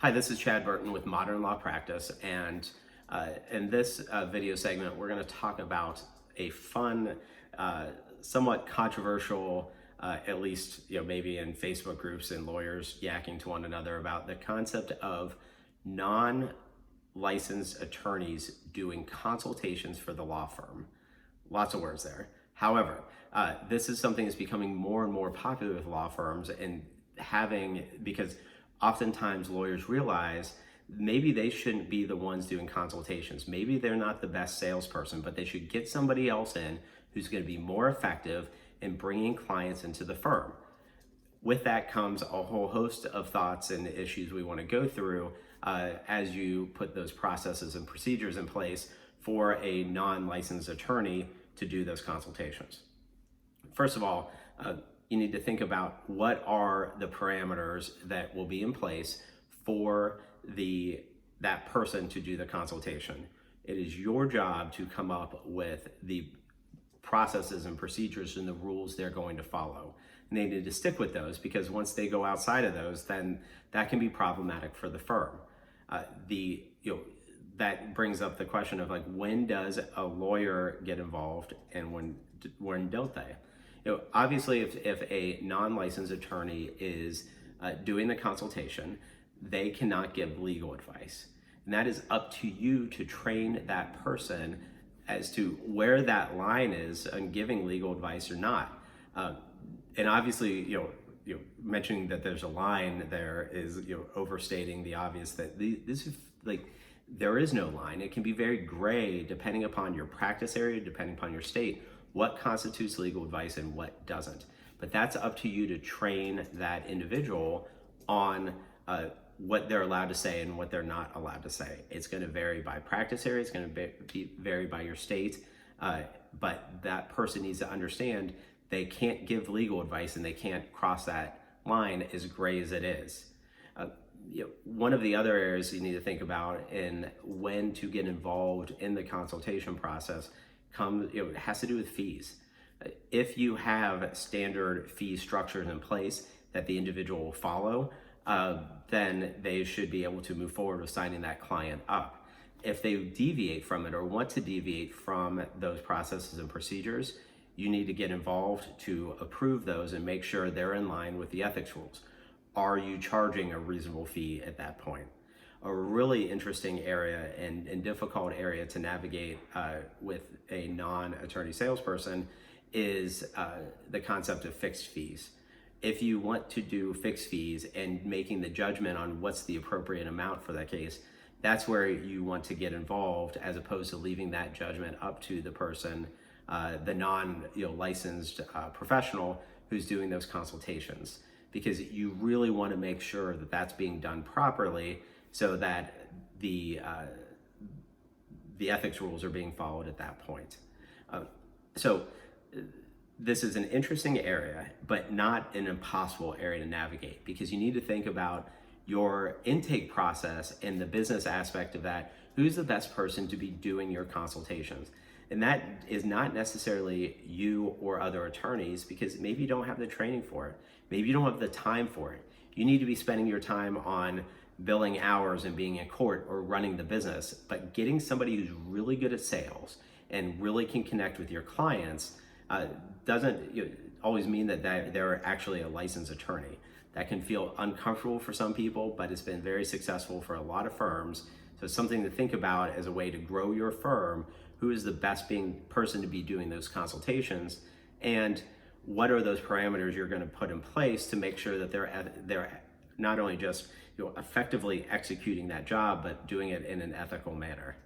Hi, this is Chad Burton with Modern Law Practice, and in this video segment, we're going to talk about a fun, somewhat controversial, at least maybe in Facebook groups and lawyers yakking to one another about the concept of non-licensed attorneys doing consultations for the law firm. Lots of words there. However, this is something that's becoming more and more popular with law firms and because oftentimes lawyers realize maybe they shouldn't be the ones doing consultations. Maybe they're not the best salesperson, but they should get somebody else in who's going to be more effective in bringing clients into the firm. With that comes a whole host of thoughts and issues we want to go through as you put those processes and procedures in place for a non-licensed attorney to do those consultations. First of all, you need to think about what are the parameters that will be in place for that person to do the consultation. It is your job to come up with the processes and procedures and the rules they're going to follow. And they need to stick with those, because once they go outside of those, then that can be problematic for the firm. That brings up the question of when does a lawyer get involved and when don't they? Obviously, if a non-licensed attorney is doing the consultation, they cannot give legal advice. And that is up to you to train that person as to where that line is on giving legal advice or not. And obviously, mentioning that there's a line there is overstating the obvious, that this is there is no line. It can be very gray depending upon your practice area, depending upon your state, what constitutes legal advice and what doesn't. But that's up to you to train that individual on what they're allowed to say and what they're not allowed to say. It's going to vary by practice area. It's going to vary by your state. But that person needs to understand they can't give legal advice and they can't cross that line, as gray as it is. One of the other areas you need to think about in when to get involved in the consultation process it has to do with fees. If you have standard fee structures in place that the individual will follow, then they should be able to move forward with signing that client up. If they deviate from it or want to deviate from those processes and procedures, you need to get involved to approve those and make sure they're in line with the ethics rules. Are you charging a reasonable fee at that point? A really interesting area and difficult area to navigate with a non-attorney salesperson is the concept of fixed fees. If you want to do fixed fees and making the judgment on what's the appropriate amount for that case, that's where you want to get involved, as opposed to leaving that judgment up to the person, the non-licensed professional who's doing those consultations, because you really want to make sure that that's being done properly, so that the ethics rules are being followed at that point. So this is an interesting area, but not an impossible area to navigate, because you need to think about your intake process and the business aspect of that. Who's the best person to be doing your consultations? And that is not necessarily you or other attorneys, because maybe you don't have the training for it. Maybe you don't have the time for it. You need to be spending your time on billing hours and being in court or running the business. But getting somebody who's really good at sales and really can connect with your clients doesn't always mean that they're actually a licensed attorney. That can feel uncomfortable for some people, but it's been very successful for a lot of firms. So it's something to think about as a way to grow your firm. Who is the best person to be doing those consultations, and what are those parameters you're going to put in place to make sure that they're not only just effectively executing that job, but doing it in an ethical manner.